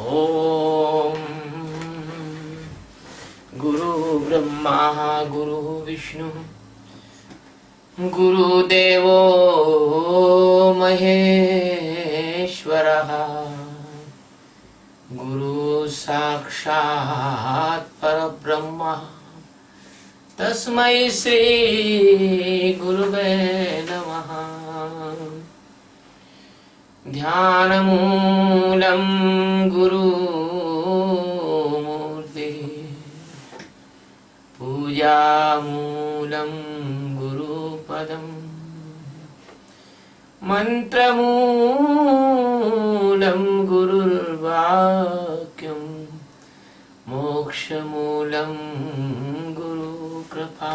ओम गुरु ब्रह्मा गुरु विष्णु गुरुदेवो महेश्वरः गुरु साक्षात् परब्रह्म तस्मै श्री गुरुवे नमः। ध्यानमूलं गुरुमूर्ति पूजामूलं गुरुपदम् मन्त्रमूलं गुरुर्वाक्यं मोक्षमूलं गुरुकृपा।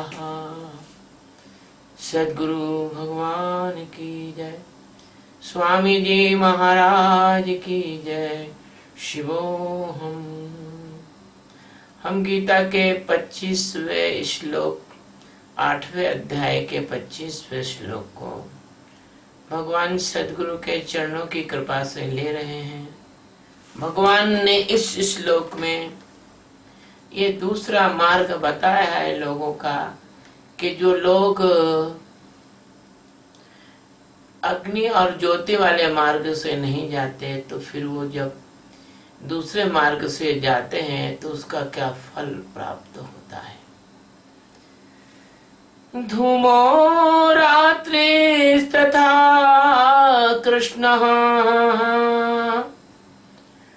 सद्गुरु भगवान की जय, स्वामी जी महाराज की जय। शिवोहम। हम गीता के 25वें श्लोक 8वें अध्याय के 25वें श्लोक को भगवान सद्गुरु के चरणों की कृपा से ले रहे हैं। भगवान ने इस श्लोक में ये दूसरा मार्ग बताया है लोगों का कि जो लोग अग्नि और ज्योति वाले मार्ग से नहीं जाते तो फिर वो जब दूसरे मार्ग से जाते हैं तो उसका क्या फल प्राप्त होता है। धूमो रात्रिस्तथा कृष्णः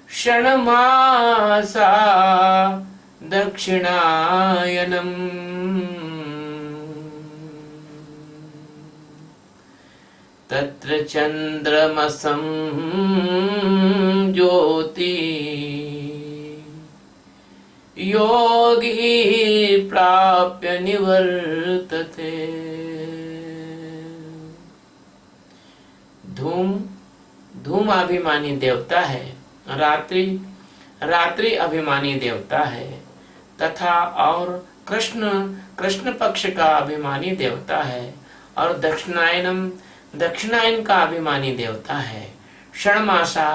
षण्मासा दक्षिणायनम् तत्र चंद्रमसं ज्योति योगी प्राप्य निवर्तते। धूम अभिमानी देवता है, रात्रि अभिमानी देवता है तथा और कृष्ण पक्ष का अभिमानी देवता है और दक्षिणायन का अभिमानी देवता है। षण्मासा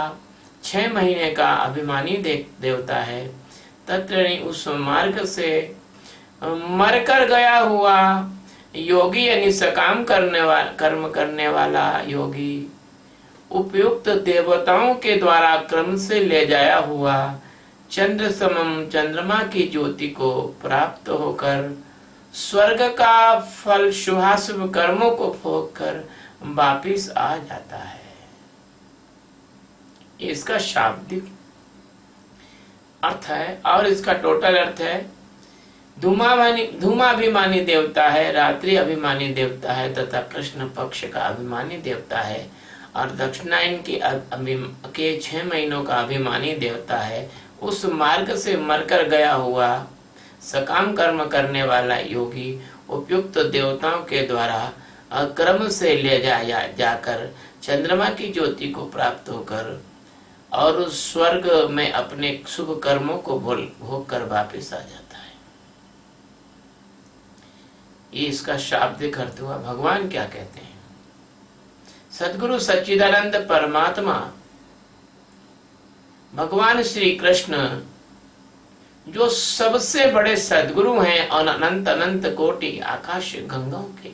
6 महीने का अभिमानी देवता है। तत्र उस मार्ग से मरकर गया हुआ योगी यानी सकाम कर्म करने वाला योगी उपयुक्त देवताओं के द्वारा क्रम से ले जाया हुआ चंद्र समम चंद्रमा की ज्योति को प्राप्त होकर स्वर्ग का फल शुभाशुभ कर्मों को भोग कर वापिस आ जाता है। इसका शाब्दिक अर्थ है और इसका टोटल अर्थ है धूमाभिमानी देवता है, रात्रि अभिमानी देवता है तथा कृष्ण पक्ष का अभिमानी देवता है और दक्षिणायन के 6 महीनों का अभिमानी देवता है। उस मार्ग से मरकर गया हुआ सकाम कर्म करने वाला योगी उपयुक्त देवताओं के द्वारा क्रम से ले जाकर चंद्रमा की ज्योति को प्राप्त होकर और उस स्वर्ग में अपने शुभ कर्मों को भोग कर वापिस आ जाता है। ये इसका शाब्दिक अर्थ हुआ। भगवान क्या कहते हैं? सद्गुरु सच्चिदानंद परमात्मा भगवान श्री कृष्ण जो सबसे बड़े सद्गुरु हैं और अनंत अनंत कोटि आकाश गंगाओं के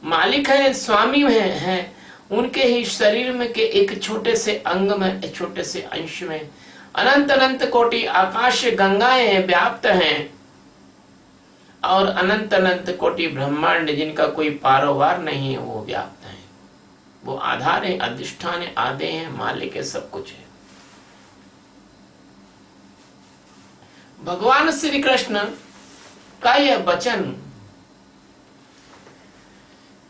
मालिक हैं, स्वामी हैं, उनके ही शरीर में के एक छोटे से अंग में, एक छोटे से अंश में अनंत अनंत कोटि आकाश गंगाएं व्याप्त हैं और अनंत अनंत कोटि ब्रह्मांड जिनका कोई पारोवार नहीं है वो व्याप्त हैं। वो आधार है, अधिष्ठान है, आदे हैं, मालिक है, सब कुछ है। भगवान श्री कृष्ण का यह वचन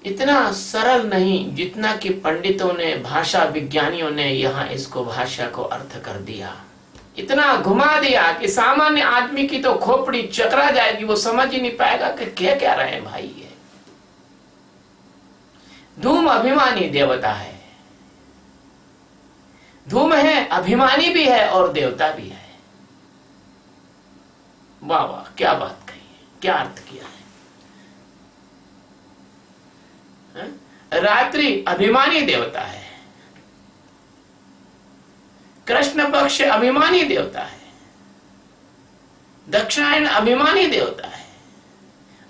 इतना सरल नहीं जितना कि पंडितों ने, भाषा विज्ञानियों ने यहाँ इसको भाषा को अर्थ कर दिया। इतना घुमा दिया कि सामान्य आदमी की तो खोपड़ी चकरा जाएगी, वो समझ ही नहीं पाएगा कि क्या रहे हैं भाई। ये धूम अभिमानी देवता है, धूम है, अभिमानी भी है और देवता भी है। वाह वाह, क्या बात कही है, क्या अर्थ किया है। रात्रि अभिमानी देवता है, कृष्ण पक्ष अभिमानी देवता है, दक्षिणायन अभिमानी देवता है।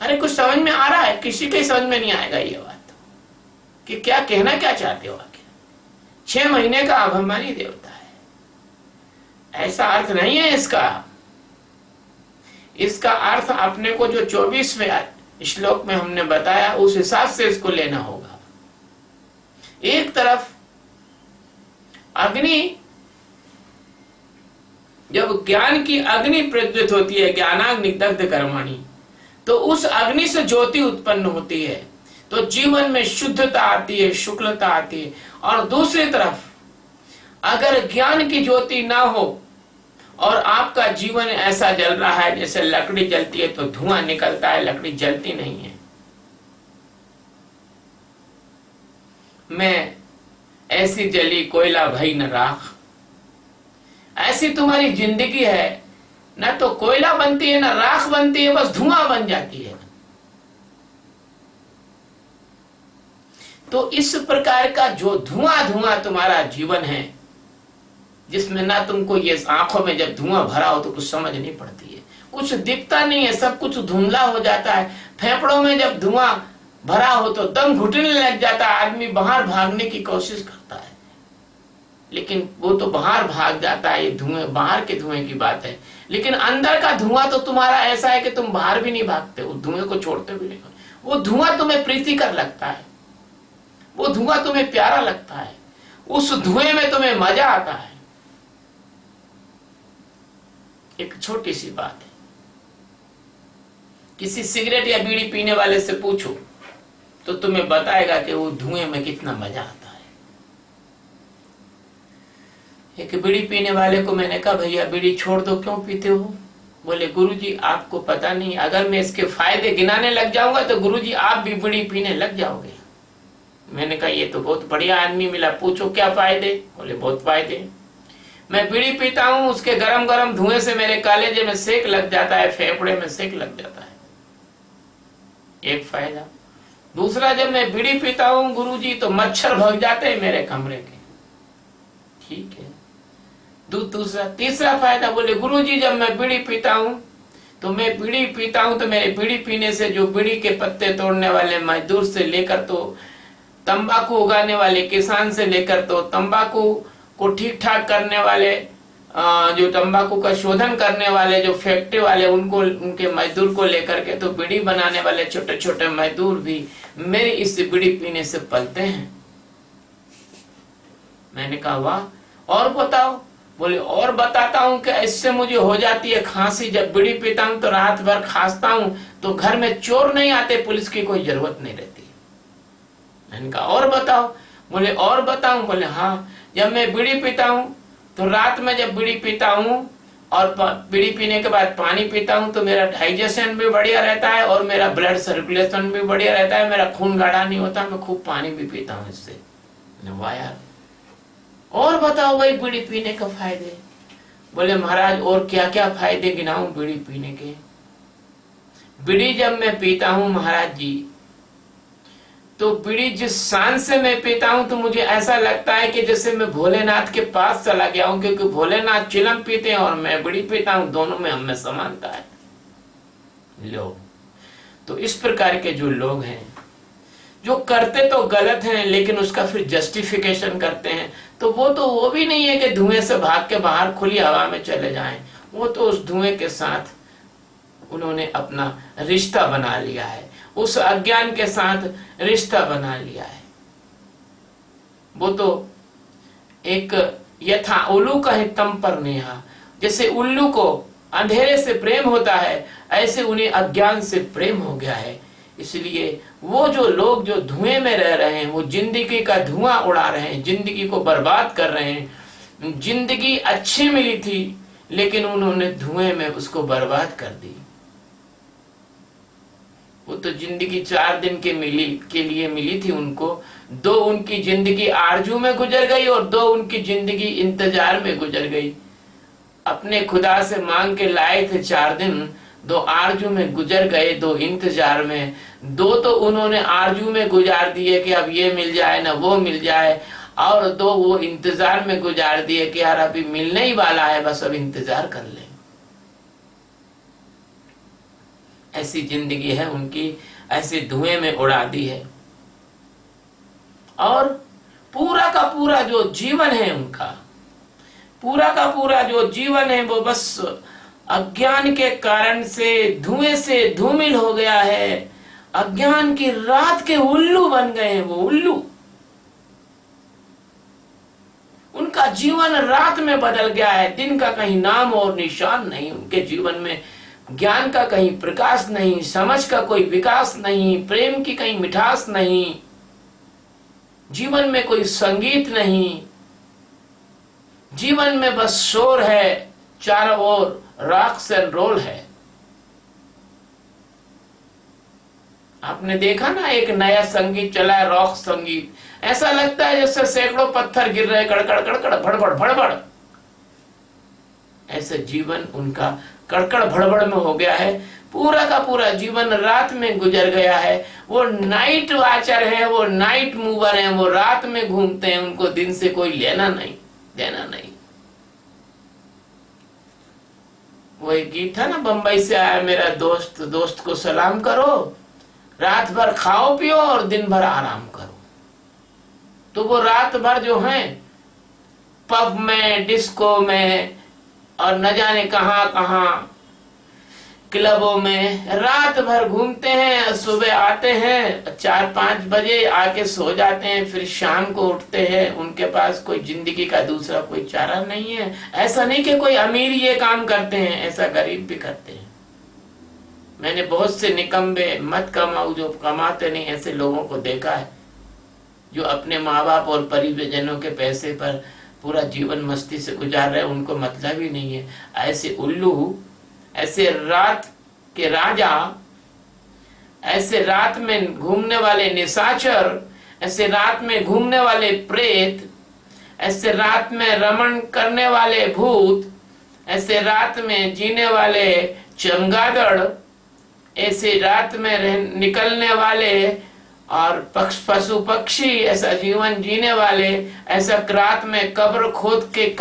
अरे कुछ समझ में आ रहा है? किसी के समझ में नहीं आएगा ये बात कि क्या कहना क्या चाहते हो आगे। 6 महीने का अभिमानी देवता है, ऐसा अर्थ नहीं है इसका। इसका अर्थ अपने को जो 24वें श्लोक में हमने बताया उस हिसाब से इसको लेना होगा। एक तरफ अग्नि, जब ज्ञान की अग्नि प्रज्वलित होती है, ज्ञानाग्नि दग्ध कर्माणि, तो उस अग्नि से ज्योति उत्पन्न होती है, तो जीवन में शुद्धता आती है, शुक्लता आती है। और दूसरी तरफ अगर ज्ञान की ज्योति ना हो और आपका जीवन ऐसा जल रहा है जैसे लकड़ी जलती है तो धुआं निकलता है, लकड़ी जलती नहीं है। मैं ऐसी जली कोयला भई न राख, ऐसी तुम्हारी जिंदगी है, ना तो कोयला बनती है ना राख बनती है, बस धुआं बन जाती है। तो इस प्रकार का जो धुआं धुआं तुम्हारा जीवन है, जिसमें ना तुमको ये आंखों में जब धुआं भरा हो तो कुछ समझ नहीं पड़ती है, कुछ दिखता नहीं है, सब कुछ धुंधला हो जाता है। फेफड़ों में जब धुआं भरा हो तो दम घुटने लग जाता है, आदमी बाहर भागने की कोशिश करता है, लेकिन वो तो बाहर भाग जाता है। ये धुएं बाहर के धुएं की बात है, लेकिन अंदर का धुआं तो तुम्हारा ऐसा है कि तुम बाहर भी नहीं भागते, उस धुएं को छोड़ते भी नहीं। वो धुआं तुम्हें प्रीतिकर लगता है, वो धुआं तुम्हें प्यारा लगता है, उस धुएं में तुम्हें मजा आता है। एक छोटी सी बात है, किसी सिगरेट या बीड़ी पीने वाले से पूछो तो तुम्हें बताएगा कि वो धुएं में कितना मजा आता है। एक बीड़ी पीने वाले को मैंने कहा, भैया बीड़ी छोड़ दो, क्यों पीते हो? बोले, गुरुजी आपको पता नहीं, अगर मैं इसके फायदे गिनाने लग जाऊंगा तो गुरुजी आप भी बीड़ी पीने लग जाओगे। मैंने कहा, ये तो बहुत बढ़िया आदमी मिला, पूछो क्या फायदे? बोले, बहुत फायदे। मैं बीड़ी पीता हूं, उसके गरम गरम धुएं से मेरे कलेजे में सेक लग जाता है, फेफड़े में सेक लग जाता है, एक फायदा। दूसरा, जब मैं बीड़ी पीता हूं गुरुजी तो मच्छर भग जाते हैं मेरे कमरे के, ठीक है। दूसरा, तीसरा फायदा, बोले गुरुजी जब मैं बीड़ी पीता हूं तो मैं बीड़ी पीता हूं तो मेरे बीड़ी पीने से जो बीड़ी के पत्ते तोड़ने वाले मजदूर से लेकर तो तंबाकू उगाने वाले किसान से लेकर तो तंबाकू को ठीक ठाक करने वाले, जो तंबाकू का शोधन करने वाले जो फैक्ट्री वाले, उनको, उनके मजदूर को लेकर के तो बीड़ी बनाने वाले छोटे छोटे मजदूर भी मेरी इस बीड़ी पीने से पलते हैं। मैंने कहा, वाह, और बताओ? बोले, और बताता हूं कि इससे मुझे हो जाती है खांसी, जब बीड़ी पीता हूं तो रात भर खांसता हूं तो घर में चोर नहीं आते, पुलिस की कोई जरूरत नहीं रहती। मैंने कहा, और बताओ? बोले, और बताऊं? बोले, हाँ, जब मैं बीड़ी पीता हूं तो रात में जब बीड़ी पीता हूं और बीड़ी पीने के बाद पानी पीता हूं तो मेरा डाइजेशन भी बढ़िया रहता है और मेरा ब्लड सर्कुलेशन भी बढ़िया रहता है, मेरा खून गाढ़ा नहीं होता, मैं खूब पानी भी पीता हूं इससे। वाह यार, और बताओ भाई बीड़ी पीने के फायदे? बोले, महाराज और क्या क्या फायदे गिनाऊं बीड़ी पीने के? बीड़ी जब मैं पीता हूं महाराज जी, तो बीड़ी जिस शान से मैं पीता हूं तो मुझे ऐसा लगता है कि जैसे मैं भोलेनाथ के पास चला गया हूं, क्योंकि भोलेनाथ चिलम पीते हैं और मैं बीड़ी पीता हूं, दोनों में हमें समानता है। लो, तो इस प्रकार के जो लोग हैं जो करते तो गलत हैं लेकिन उसका फिर जस्टिफिकेशन करते हैं, तो वो भी नहीं है कि धुएं से भाग के बाहर खुली हवा में चले जाएं, वो तो उस धुएं के साथ उन्होंने अपना रिश्ता बना लिया है, उस अज्ञान के साथ रिश्ता बना लिया है। वो तो एक यथा उल्लू कहे तम पर नेहा, जैसे उल्लू को अंधेरे से प्रेम होता है, ऐसे उन्हें अज्ञान से प्रेम हो गया है। इसलिए वो जो लोग जो धुएं में रह रहे हैं, वो जिंदगी का धुआं उड़ा रहे हैं, जिंदगी को बर्बाद कर रहे हैं। जिंदगी अच्छी मिली थी लेकिन उन्होंने धुएं में उसको बर्बाद कर दी। वो तो जिंदगी 4 दिन के लिए मिली थी उनको, 2 उनकी जिंदगी आरजू में गुजर गई और 2 उनकी जिंदगी इंतजार में गुजर गई। अपने खुदा से मांग के लाए थे 4 दिन, 2 आरजू में गुजर गए, 2 इंतजार में। 2 तो उन्होंने आरजू में गुजार दिए कि अब ये मिल जाए ना वो मिल जाए। और 2 वो इंतजार में गुजार दिए कि यार अभी मिलने ही वाला है, बस अब इंतजार कर ले। ऐसी जिंदगी है उनकी, ऐसे धुएं में उड़ा दी है। और पूरा का पूरा जो जीवन है उनका, पूरा का पूरा जो जीवन है वो बस अज्ञान के कारण से धुएं से धूमिल हो गया है। अज्ञान की रात के उल्लू बन गए हैं वो उल्लू। उनका जीवन रात में बदल गया है, दिन का कहीं नाम और निशान नहीं। उनके जीवन में ज्ञान का कहीं प्रकाश नहीं, समझ का कोई विकास नहीं, प्रेम की कहीं मिठास नहीं, जीवन में कोई संगीत नहीं। जीवन में बस शोर है, चारों ओर रॉक्स एंड रोल है। आपने देखा ना, एक नया संगीत चला है, रॉक संगीत। ऐसा लगता है जैसे सैकड़ों पत्थर गिर रहे, कड़कड़ कड़कड़ भड़बड़ भड़बड़। ऐसे जीवन उनका कड़कड़ भड़बड़ में हो गया है। पूरा का पूरा जीवन रात में गुजर गया है। वो नाइट वॉचर है, वो नाइट मूवर है, वो रात में घूमते हैं, उनको दिन से कोई लेना नहीं देना नहीं। वो एक गीत था ना, बंबई से आया मेरा दोस्त, दोस्त को सलाम करो, रात भर खाओ पियो और दिन भर आराम करो। तो वो रात भर जो है पब में, डिस्को में और न जाने कहां कहां क्लबों में रात भर घूमते हैं। सुबह आते हैं 4-5 बजे, आके सो जाते हैं, फिर शाम को उठते हैं। उनके पास कोई जिंदगी का दूसरा कोई चारा नहीं है। ऐसा नहीं कि कोई अमीर ये काम करते हैं, ऐसा गरीब भी करते हैं। मैंने बहुत से निकम्बे मत कमाऊ जो कमाते नहीं ऐसे लोगों को देखा है, जो अपने माँ बाप और परिजनों के पैसे पर पूरा जीवन मस्ती से गुजार रहे, उनको मतलब ही नहीं है। ऐसे उल्लू, ऐसे रात के राजा, ऐसे रात में घूमने वाले निशाचर, ऐसे रात में घूमने वाले प्रेत, ऐसे रात में रमण करने वाले भूत, ऐसे रात में जीने वाले चमगादड़, ऐसे रात में निकलने वाले और पशु पक्षी, ऐसा जीवन जीने वाले, ऐसा रात में कब्र खोद के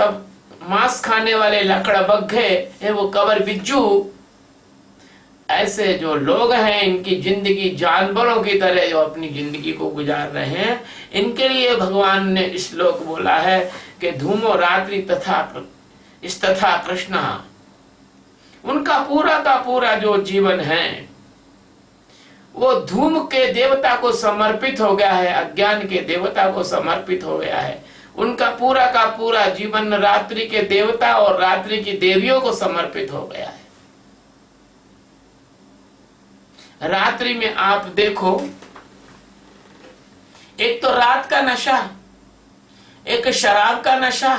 मांस खाने वाले लकड़ा बग्घे है, वो कब्र बिज्जू। ऐसे जो लोग हैं, इनकी जिंदगी जानवरों की तरह जो अपनी जिंदगी को गुजार रहे हैं, इनके लिए भगवान ने श्लोक बोला है कि धूमो रात्रि तथा कृष्णा। उनका पूरा का पूरा जो जीवन है वो धूम के देवता को समर्पित हो गया है, अज्ञान के देवता को समर्पित हो गया है। उनका पूरा का पूरा जीवन रात्रि के देवता और रात्रि की देवियों को समर्पित हो गया है। रात्रि में आप देखो, एक तो रात का नशा, एक शराब का नशा,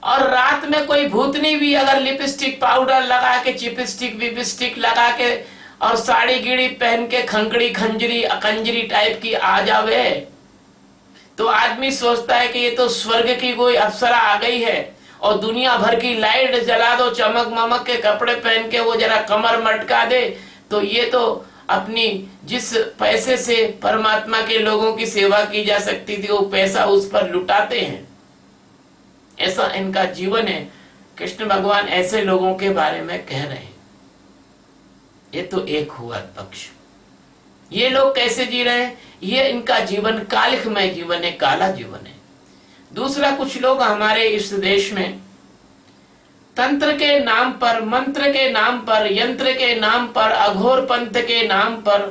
और रात में कोई भूतनी भी अगर लिपस्टिक पाउडर लगा के, चिपस्टिक विपस्टिक लगा के और साड़ी गिड़ी पहन के खंकड़ी खंजरी अकंजरी टाइप की आ जावे, तो आदमी सोचता है कि ये तो स्वर्ग की कोई अप्सरा आ गई है। और दुनिया भर की लाइट जला दो, चमक ममक के कपड़े पहन के वो जरा कमर मटका दे, तो ये तो अपनी जिस पैसे से परमात्मा के लोगों की सेवा की जा सकती थी, वो पैसा उस पर लुटाते हैं। ऐसा इनका जीवन है। कृष्ण भगवान ऐसे लोगों के बारे में कह रहे हैं। ये तो एक हुआ पक्ष। ये लोग कैसे जी रहे हैं? ये इनका जीवन कालिखमय जीवन है, काला जीवन है। दूसरा, कुछ लोग हमारे इस देश में तंत्र के नाम पर, मंत्र के नाम पर, यंत्र के नाम पर, अघोर पंथ के नाम पर,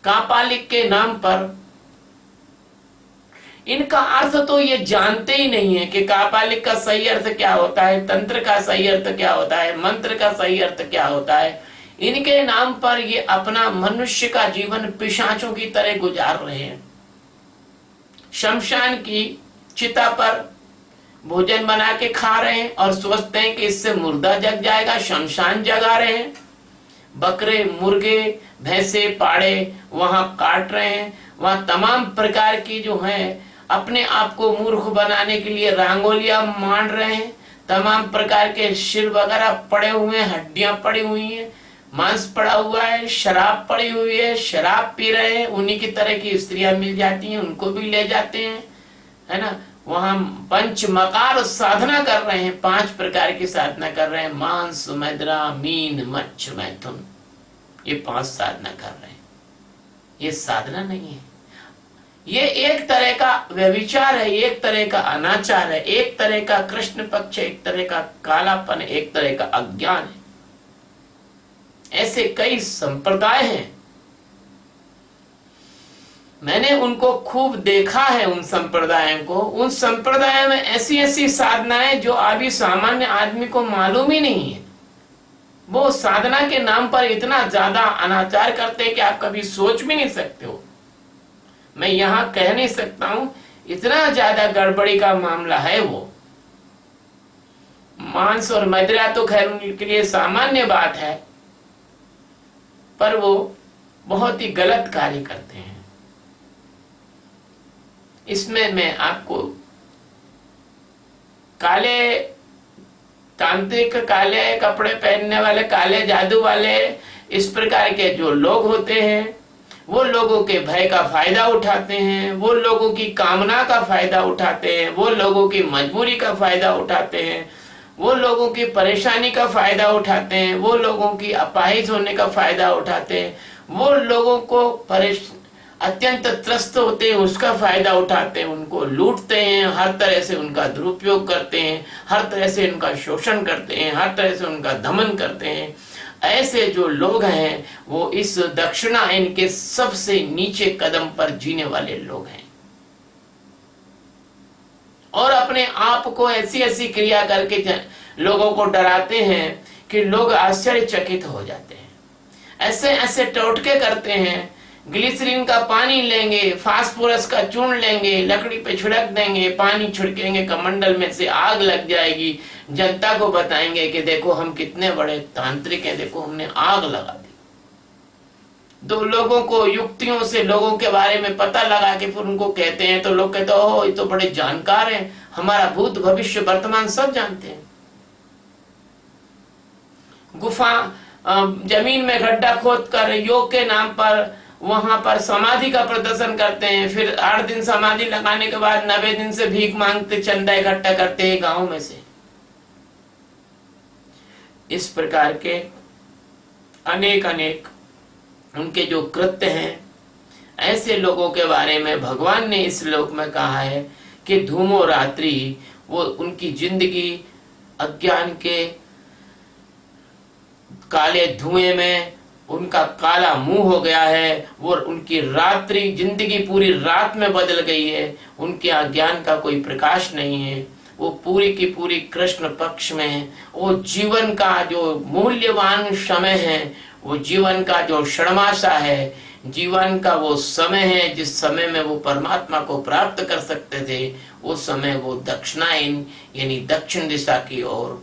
कापालिक के नाम पर, इनका अर्थ तो ये जानते ही नहीं है कि कापालिक का सही अर्थ क्या होता है, तंत्र का सही अर्थ क्या होता है, मंत्र का सही अर्थ क्या होता है। इनके नाम पर ये अपना मनुष्य का जीवन पिशाचों की तरह गुजार रहे हैं। शमशान की चिता पर भोजन बना के खा रहे हैं और सोचते हैं कि इससे मुर्दा जग जाएगा, शमशान जगा रहे हैं। बकरे, मुर्गे, भैंसे, पाड़े वहां काट रहे हैं। वहां तमाम प्रकार की जो है अपने आप को मूर्ख बनाने के लिए रंगोलियां मांड रहे हैं। तमाम प्रकार के शिर वगैरह पड़े हुए हैं, हड्डियां पड़ी हुई हैं, मांस पड़ा हुआ है, शराब पड़ी हुई है, शराब पी रहे हैं, उन्हीं की तरह की स्त्रियां मिल जाती हैं, उनको भी ले जाते हैं, है ना। वहां पंच मकार साधना कर रहे हैं, 5 प्रकार की साधना कर रहे हैं, मांस, मदिरा, मीन, मच्छ, मैथुन, ये 5 साधना कर रहे हैं। ये साधना नहीं है, ये एक तरह का व्यभिचार है, एक तरह का अनाचार है, एक तरह का कृष्ण पक्ष, एक तरह का कालापन, एक तरह का अज्ञान है। ऐसे कई संप्रदाय हैं, मैंने उनको खूब देखा है, उन संप्रदायों को। उन संप्रदायों में ऐसी ऐसी साधनाएं जो अभी सामान्य आदमी को मालूम ही नहीं है। वो साधना के नाम पर इतना ज्यादा अनाचार करते हैं कि आप कभी सोच भी नहीं सकते हो। मैं यहां कह नहीं सकता हूं, इतना ज्यादा गड़बड़ी का मामला है वो। मांस और मदिरा तो खैर उनके लिए सामान्य बात है, पर वो बहुत ही गलत कार्य करते हैं। इसमें मैं आपको काले तांत्रिक, काले कपड़े पहनने वाले, काले जादू वाले, इस प्रकार के जो लोग होते हैं, वो लोगों के भय का फायदा उठाते हैं, वो लोगों की कामना का फायदा उठाते हैं, वो लोगों की मजबूरी का फायदा उठाते हैं, वो लोगों की परेशानी का फायदा उठाते हैं, वो लोगों की अपाहिज होने का फायदा उठाते हैं, वो लोगों को अत्यंत त्रस्त होते हैं उसका फायदा उठाते हैं, उनको लूटते हैं, हर तरह से उनका दुरुपयोग करते हैं, हर तरह से उनका शोषण करते हैं, हर तरह से उनका दमन करते हैं। ऐसे जो लोग हैं वो इस दक्षिणायन के सबसे नीचे कदम पर जीने वाले लोग हैं, और अपने आप को ऐसी ऐसी क्रिया करके लोगों को डराते हैं कि लोग आश्चर्यचकित हो जाते हैं। ऐसे ऐसे टोटके करते हैं, ग्लिसरीन का पानी लेंगे, फास्फोरस का चूर्ण लेंगे, लकड़ी पे छिड़क देंगे, पानी छिड़केंगे, कमंडल में से आग लग जाएगी, जनता को बताएंगे कि देखो हम कितने बड़े तांत्रिक हैं, देखो हमने आग लगा दी। दो लोगों को युक्तियों से लोगों के बारे में पता लगा के फिर उनको कहते हैं, तो लोग कहते हो ये तो बड़े जानकार हैं, हमारा भूत भविष्य वर्तमान सब जानते हैं। गुफा, जमीन में गड्ढा खोद कर योग के नाम पर वहां पर समाधि का प्रदर्शन करते हैं, फिर 8 दिन समाधि लगाने के बाद 90 दिन से भीख मांगते, चंदा इकट्ठा करते हैं गांव में से। इस प्रकार के अनेक अनेक उनके जो कृत्य हैं, ऐसे लोगों के बारे में भगवान ने इस श्लोक में कहा है कि धूमो रात्रि, वो उनकी जिंदगी अज्ञान के काले धुएं में उनका काला मुंह हो गया है, वो उनकी रात्रि जिंदगी पूरी रात में बदल गई है, उनके अज्ञान का कोई प्रकाश नहीं है, वो पूरी की पूरी कृष्ण पक्ष में है। वो जीवन का जो मूल्यवान समय है, वो जीवन का जो षणमासा है, जीवन का वो समय है जिस समय में वो परमात्मा को प्राप्त कर सकते थे, वो समय वो दक्षिणायन यानी दक्षिण दिशा की ओर,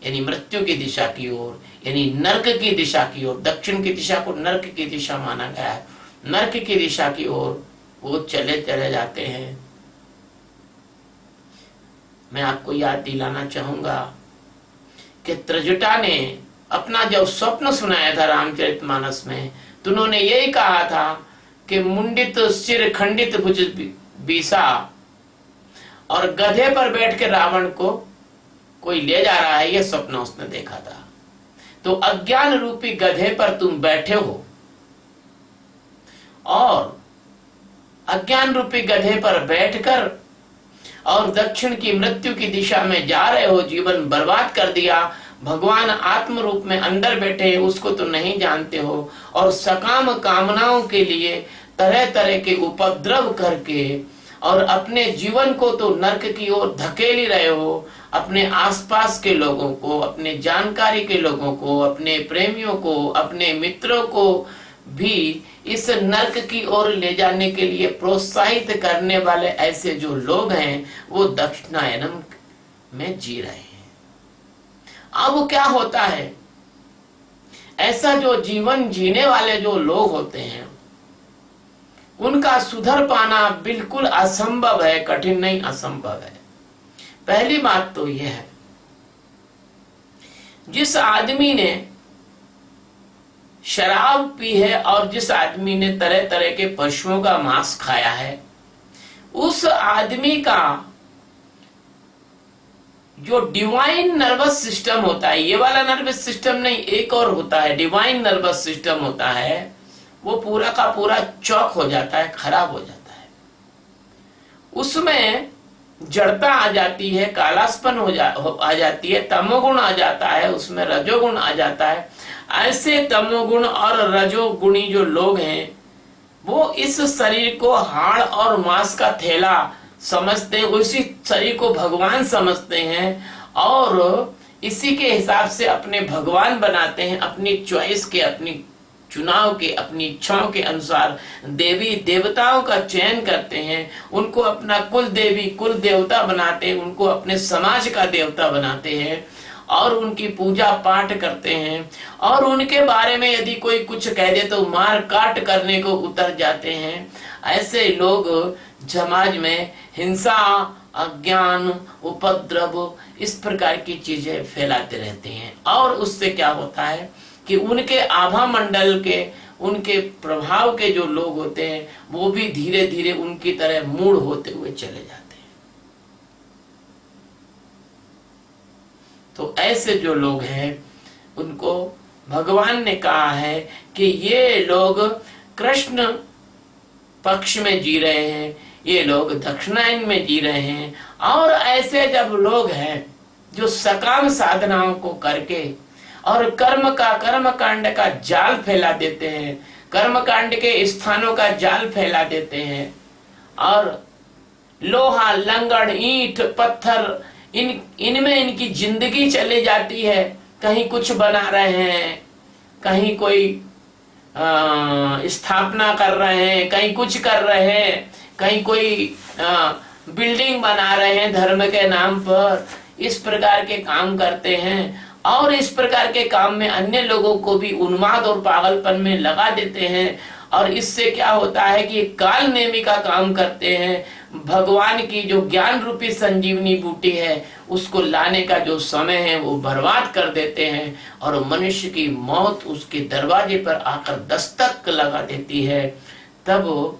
यानी मृत्यु की दिशा की ओर, यानी नरक की दिशा की ओर, दक्षिण की दिशा को नरक की दिशा माना गया है, नरक की दिशा की ओर वो चले चले जाते हैं। मैं आपको याद दिलाना चाहूंगा कि त्रिजटा ने अपना जब स्वप्न सुनाया था रामचरितमानस में, तो उन्होंने यही कहा था कि मुंडित सिर खंडित भुज बीसा, और गधे पर बैठ के रावण को कोई ले जा रहा है, यह स्वप्न उसने देखा था। तो अज्ञान रूपी गधे पर तुम बैठे हो और अज्ञान रूपी गधे पर बैठकर और दक्षिण की मृत्यु की दिशा में जा रहे हो, जीवन बर्बाद कर दिया। भगवान आत्म रूप में अंदर बैठे उसको तो नहीं जानते हो, और सकाम कामनाओं के लिए तरह तरह के उपद्रव करके और अपने जीवन को तो नरक की ओर धकेल ही रहे हो, अपने आसपास के लोगों को, अपने जानकारी के लोगों को, अपने प्रेमियों को, अपने मित्रों को भी इस नरक की ओर ले जाने के लिए प्रोत्साहित करने वाले ऐसे जो लोग हैं, वो दक्षिणायनम में जी रहे हैं। अब क्या होता है, ऐसा जो जीवन जीने वाले जो लोग होते हैं, उनका सुधर पाना बिल्कुल असंभव है, कठिन नहीं असंभव है। पहली बात तो यह है, जिस आदमी ने शराब पी है और जिस आदमी ने तरह तरह के पशुओं का मांस खाया है, उस आदमी का जो डिवाइन नर्वस सिस्टम होता है, ये वाला नर्वस सिस्टम नहीं, एक और होता है डिवाइन नर्वस सिस्टम होता है, वो पूरा का पूरा चौक हो जाता है, खराब हो जाता है। उसमें जड़ता आ जाती है, कालासपन आ जाती है, तमोगुण आ जाता है, उसमें रजोगुण आ जाता है। ऐसे तमोगुण और रजोगुणी जो लोग हैं वो इस शरीर को हाड़ और मांस का थैला समझते हैं, उसी शरीर को भगवान समझते हैं और इसी के हिसाब से अपने भगवान बनाते हैं। अपनी चॉइस के, अपनी चुनाव के, अपनी इच्छाओं के अनुसार देवी देवताओं का चयन करते हैं, उनको अपना कुल देवी कुल देवता बनाते हैं, उनको अपने समाज का देवता बनाते हैं और उनकी पूजा पाठ करते हैं। और उनके बारे में यदि कोई कुछ कह दे तो मार काट करने को उतर जाते हैं। ऐसे लोग समाज में हिंसा, अज्ञान, उपद्रव, इस प्रकार की चीजें फैलाते रहते हैं। और उससे क्या होता है कि उनके आभा मंडल के, उनके प्रभाव के जो लोग होते हैं वो भी धीरे धीरे उनकी तरह मूढ़ होते हुए चले जाते हैं। तो ऐसे जो लोग हैं उनको भगवान ने कहा है कि ये लोग कृष्ण पक्ष में जी रहे हैं, ये लोग दक्षिणायन में जी रहे हैं। और ऐसे जब लोग हैं जो सकाम साधनाओं को करके और कर्म कांड का जाल फैला देते हैं, कर्म कांड के स्थानों का जाल फैला देते हैं और लोहा, लंगड़, ईंट, पत्थर, इनमें इनकी जिंदगी चली जाती है। कहीं कुछ बना रहे हैं, कहीं कोई स्थापना कर रहे हैं, कहीं कुछ कर रहे हैं, कहीं कोई बिल्डिंग बना रहे हैं धर्म के नाम पर। इस प्रकार के काम करते हैं और इस प्रकार के काम में अन्य लोगों को भी उन्माद और पागलपन में लगा देते हैं। और इससे क्या होता है कि काल नेमी का काम करते हैं। भगवान की जो ज्ञान रूपी संजीवनी बूटी है उसको लाने का जो समय है वो बर्बाद कर देते हैं और मनुष्य की मौत उसके दरवाजे पर आकर दस्तक लगा देती है। तब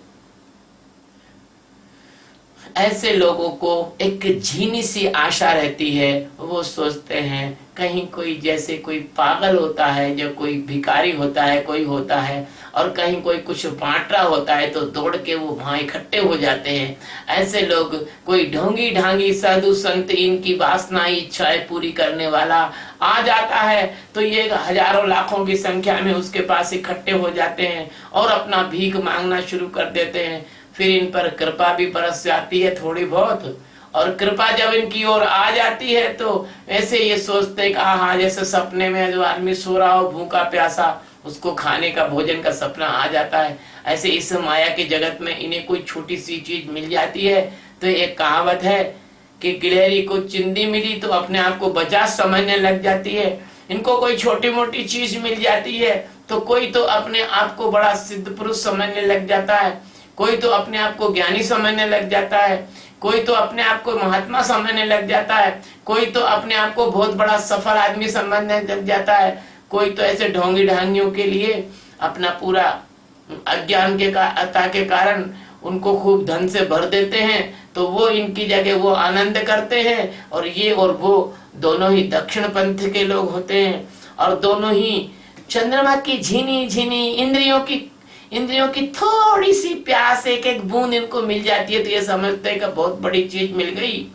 ऐसे लोगों को एक झीनी सी आशा रहती है। वो सोचते हैं कहीं कोई, जैसे कोई पागल होता है, जो कोई भिखारी होता है, कोई होता है और कहीं कोई कुछ बांट रहा होता है तो दौड़ के वो वहां इकट्ठे हो जाते हैं। ऐसे लोग, कोई ढोंगी ढांगी साधु संत इनकी वासना इच्छाएं पूरी करने वाला आ जाता है तो ये हजारों लाखों की संख्या में उसके पास इकट्ठे हो जाते हैं और अपना भीख मांगना शुरू कर देते हैं। फिर इन पर कृपा भी बरस जाती है थोड़ी बहुत, और कृपा जब इनकी ओर आ जाती है तो ऐसे ये सोचते हैं कि हाँ, जैसे सपने में जो आदमी सो रहा हो भूखा प्यासा, उसको खाने का, भोजन का सपना आ जाता है। ऐसे इस माया के जगत में इन्हें कोई छोटी सी चीज मिल जाती है तो एक कहावत है कि गिलहरी को चिंदी मिली तो अपने आप को बजाज समझने लग जाती है। इनको कोई छोटी मोटी चीज मिल जाती है तो कोई तो अपने आप को बड़ा सिद्ध पुरुष समझने लग जाता है, कोई तो अपने आप को ज्ञानी समझने लग जाता है, कोई तो अपने आप को महात्मा समझने लग जाता है, कोई तो अपने आप को बहुत बड़ा सफल आदमी समझने लग जाता है, कोई तो ऐसे ढोंगी ढांगियों के लिए अपना पूरा अज्ञान के अता के कारण उनको खूब धन से भर देते हैं तो वो इनकी जगह वो आनंद करते हैं। और ये और वो दोनों ही दक्षिण पंथ के लोग होते हैं और दोनों ही चंद्रमा की झीनी झीनी इंद्रियों की थोड़ी सी प्यास, एक एक बूंद इनको मिल जाती है तो ये समझते हैं कि बहुत बड़ी चीज मिल गई।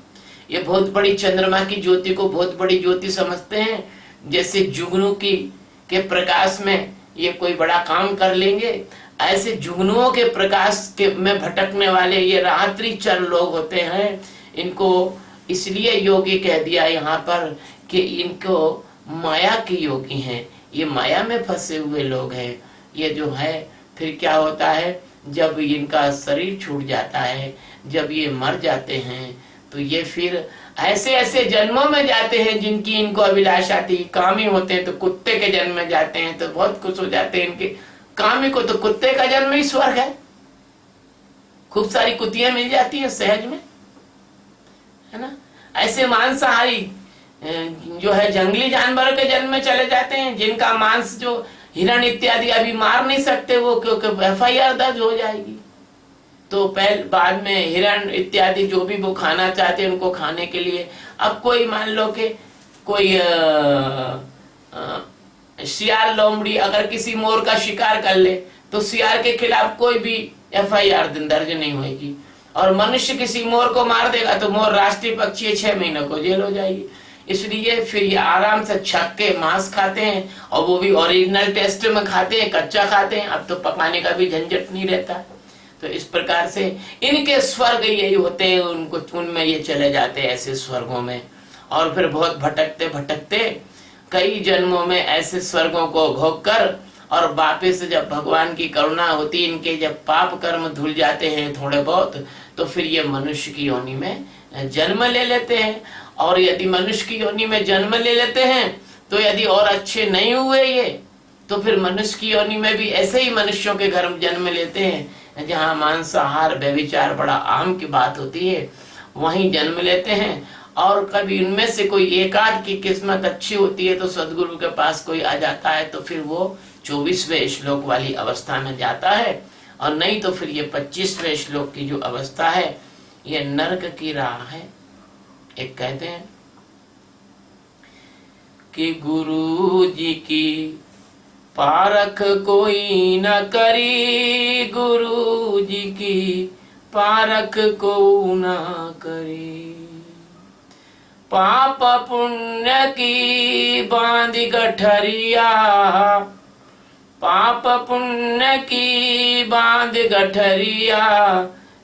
ये बहुत बड़ी चंद्रमा की ज्योति को बहुत बड़ी ज्योति समझते हैं, जैसे जुगनू के प्रकाश में ये कोई बड़ा काम कर लेंगे। ऐसे जुगनुओं के प्रकाश के में भटकने वाले ये रात्रि चर लोग होते हैं। इनको इसलिए योगी कह दिया यहाँ पर कि इनको माया के योगी हैं, ये माया में फंसे हुए लोग हैं। ये जो है फिर क्या होता है, जब इनका शरीर छूट जाता है, जब ये मर जाते हैं तो ये फिर ऐसे ऐसे जन्मों में जाते हैं जिनकी इनको अभिलाषा थी। कामी होते हैं तो कुत्ते के जन्म में जाते हैं तो बहुत खुश हो जाते हैं। इनके कामी को तो कुत्ते का जन्म ही स्वर्ग है, खूब सारी कुतियां मिल जाती हैं सहज में, है ना। ऐसे मांसाहारी जो है जंगली जानवरों के जन्म में चले जाते हैं जिनका मांस जो हिरण इत्यादि अभी मार नहीं सकते वो, क्योंकि FIR दर्ज हो जाएगी। तो पहले बाद में हिरण इत्यादि जो भी वो खाना चाहते हैं उनको खाने के लिए, अब कोई मान लो कि कोई सियार लोमड़ी अगर किसी मोर का शिकार कर ले तो सियार के खिलाफ कोई भी FIR दर्ज नहीं होगी। और मनुष्य किसी मोर को मार देगा तो मोर राष्ट्रीय पक्षी है, 6 महीनों को जेल हो जाएगी। इसलिए फिर ये आराम से छक के मांस खाते हैं, और वो भी ओरिजिनल टेस्ट में खाते हैं, कच्चा खाते हैं। अब तो पकाने का भी झंझट नहीं रहता। तो इस प्रकार से इनके स्वर्ग यही होते हैं, उनको उनमें ये चले जाते हैं ऐसे स्वर्गों में। और फिर बहुत भटकते भटकते कई जन्मों में ऐसे स्वर्गों को भोग कर, और वापिस जब भगवान की करुणा होती, इनके जब पाप कर्म धुल जाते हैं थोड़े बहुत, तो फिर ये मनुष्य की योनि में जन्म ले लेते हैं। और यदि मनुष्य की योनि में जन्म ले लेते हैं तो यदि और अच्छे नहीं हुए ये, तो फिर मनुष्य की योनि में भी ऐसे ही मनुष्यों के घर में जन्म लेते हैं जहाँ मांसाहार व्यभिचार बड़ा आम की बात होती है, वहीं जन्म लेते हैं। और कभी उनमें से कोई एक आध की किस्मत अच्छी होती है तो सदगुरु के पास कोई आ जाता है, तो फिर वो 24वें श्लोक वाली अवस्था में जाता है। और नहीं तो फिर ये 25वें श्लोक की जो अवस्था है ये नरक की राह है। एक कहते हैं कि गुरु जी की पारख कोई न करी, गुरु जी की पारख को न करी। पाप पुण्य की बांध गठरिया, पाप पुण्य की बांध गठरिया,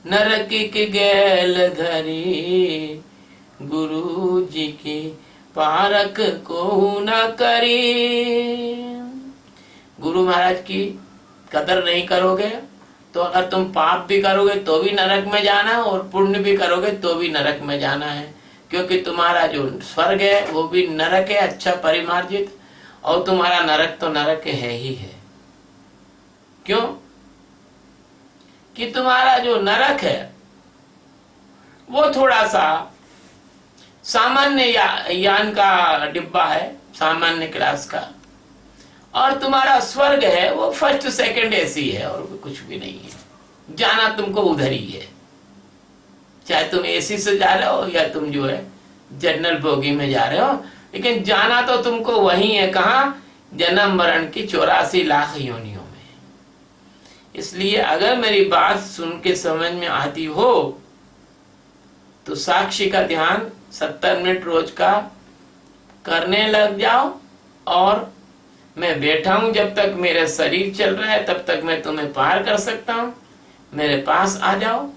नरक की गैल धरी, गुरु जी की पारख को न करी। गुरु महाराज की कदर नहीं करोगे तो अगर तुम पाप भी करोगे तो भी नरक में जाना है, और पुण्य भी करोगे तो भी नरक में जाना है। क्योंकि तुम्हारा जो स्वर्ग है वो भी नरक है, अच्छा परिमार्जित, और तुम्हारा नरक तो नरक है ही है। क्यों? कि तुम्हारा जो नरक है वो थोड़ा सा सामान्य यान का डिब्बा है, सामान्य क्लास का, और तुम्हारा स्वर्ग है वो फर्स्ट सेकंड AC है, और कुछ भी नहीं है। जाना तुमको उधर ही है, चाहे तुम AC से जा रहे हो या तुम जो है जनरल बोगी में जा रहे हो, लेकिन जाना तो तुमको वही है। कहाँ? जन्म मरण की 84 लाख योनियों में। इसलिए अगर मेरी बात सुन के समझ में आती हो तो साक्षी का ध्यान 70 मिनट रोज का करने लग जाओ। और मैं बैठा हूं, जब तक मेरा शरीर चल रहा है तब तक मैं तुम्हें पार कर सकता हूं। मेरे पास आ जाओ।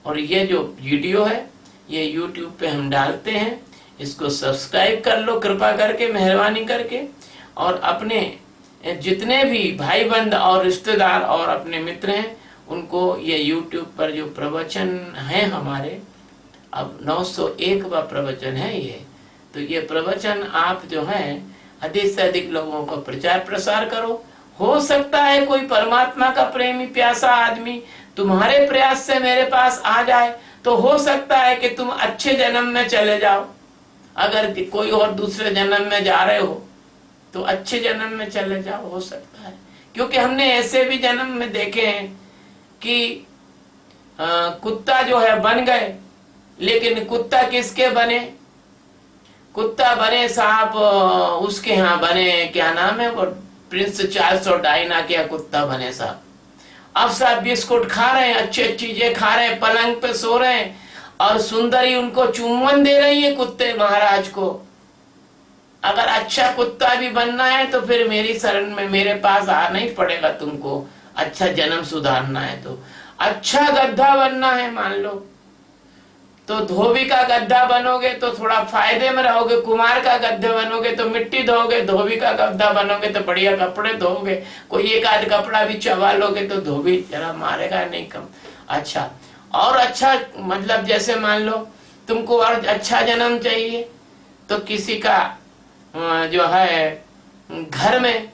और ये जो वीडियो है ये YouTube पे हम डालते हैं, इसको सब्सक्राइब कर लो कृपा करके, मेहरबानी करके। और अपने जितने भी भाई बंद और रिश्तेदार और अपने मित्र हैं उनको ये YouTube पर जो प्रवचन है हमारे, अब 901वां प्रवचन है ये, तो ये प्रवचन आप जो है अधिक से अधिक लोगों को प्रचार प्रसार करो। हो सकता है कोई परमात्मा का प्रेमी प्यासा आदमी तुम्हारे प्रयास से मेरे पास आ जाए, तो हो सकता है कि तुम अच्छे जन्म में चले जाओ। अगर कोई और दूसरे जन्म में जा रहे हो तो अच्छे जन्म में चले जाओ, हो सकता है। क्योंकि हमने ऐसे भी जन्म में देखे हैं कि कुत्ता जो है बन गए, लेकिन कुत्ता किसके बने? कुत्ता बने साहब उसके यहाँ बने, क्या नाम है वो, प्रिंस चार्ल्स और डायना के कुत्ता बने साहब। अब साहब बिस्कुट खा रहे हैं, अच्छी चीजें खा रहे हैं, पलंग पे सो रहे हैं, और सुंदरी उनको चुम्बन दे रही है कुत्ते महाराज को। अगर अच्छा कुत्ता भी बनना है तो फिर मेरी शरण में मेरे पास आना ही पड़ेगा तुमको। अच्छा जन्म सुधारना है तो अच्छा गधा बनना है मान लो, तो धोबी का गद्दा बनोगे तो थोड़ा फायदे में रहोगे। कुमार का गद्दे बनोगे तो मिट्टी धोगे, धोबी का गद्दा बनोगे तो बढ़िया कपड़े धोगे। कोई एक आध कपड़ा भी चबा लोगे तो धोबी जरा मारेगा नहीं कम। अच्छा, और अच्छा मतलब जैसे मान लो तुमको और अच्छा जन्म चाहिए तो किसी का जो है घर में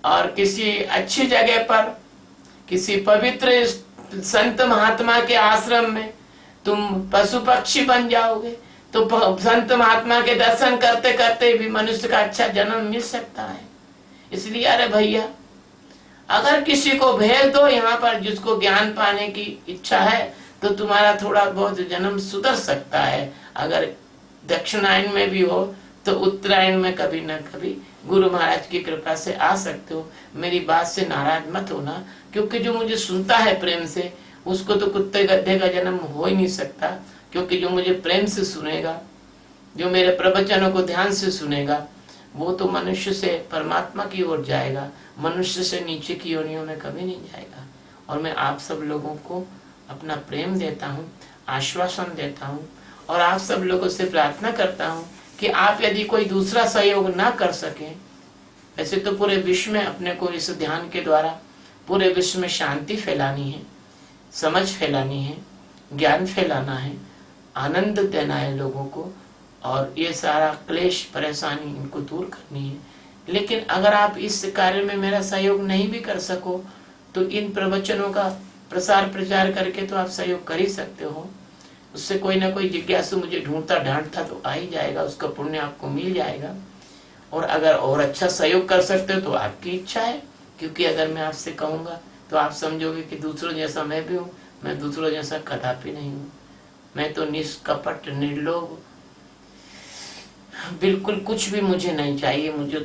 और किसी अच्छी जगह पर किसी पवित्र संत महात्मा के आश्रम में तुम पशु पक्षी बन जाओगे, तो संत महात्मा के दर्शन करते करते भी मनुष्य का अच्छा जन्म मिल सकता है। इसलिए अरे भैया, अगर किसी को भेज दो यहाँ पर जिसको ज्ञान पाने की इच्छा है, तो तुम्हारा थोड़ा बहुत जन्म सुधर सकता है। अगर दक्षिणायन में भी हो तो उत्तरायण में कभी न कभी गुरु महाराज की कृपा से आ सकते हो। मेरी बात से नाराज मत होना, क्योंकि जो मुझे सुनता है प्रेम से, उसको तो कुत्ते गड्ढे का जन्म हो ही नहीं सकता। क्योंकि जो मुझे प्रेम से सुनेगा, जो मेरे प्रवचनों को ध्यान से सुनेगा, वो तो मनुष्य से परमात्मा की ओर जाएगा, मनुष्य से नीचे की योनियों में कभी नहीं जाएगा। और मैं आप सब लोगों को अपना प्रेम देता हूँ, आश्वासन देता हूँ, और आप सब लोगों से प्रार्थना करता हूँ कि आप यदि कोई दूसरा सहयोग ना कर सके, वैसे तो पूरे विश्व में अपने को इस ध्यान के द्वारा पूरे विश्व में शांति फैलानी है, समझ फैलानी है, ज्ञान फैलाना है, आनंद देना है लोगों को, और ये सारा क्लेश परेशानी इनको दूर करनी है। लेकिन अगर आप इस कार्य में मेरा सहयोग नहीं भी कर सको, तो इन प्रवचनों का प्रसार प्रचार करके तो आप सहयोग कर ही सकते हो। उससे कोई ना कोई जिज्ञासु मुझे ढूंढता ढांढता तो आ ही जाएगा, उसका पुण्य आपको मिल जाएगा। और अगर और अच्छा सहयोग कर सकते हो तो आपकी इच्छा है, क्योंकि अगर मैं आपसे कहूँगा तो आप समझोगे कि दूसरों जैसा मैं भी हूँ। मैं दूसरों जैसा कदापि नहीं हूँ। मैं तो निष्कपट निर्लोभ, बिल्कुल कुछ भी मुझे नहीं चाहिए। मुझे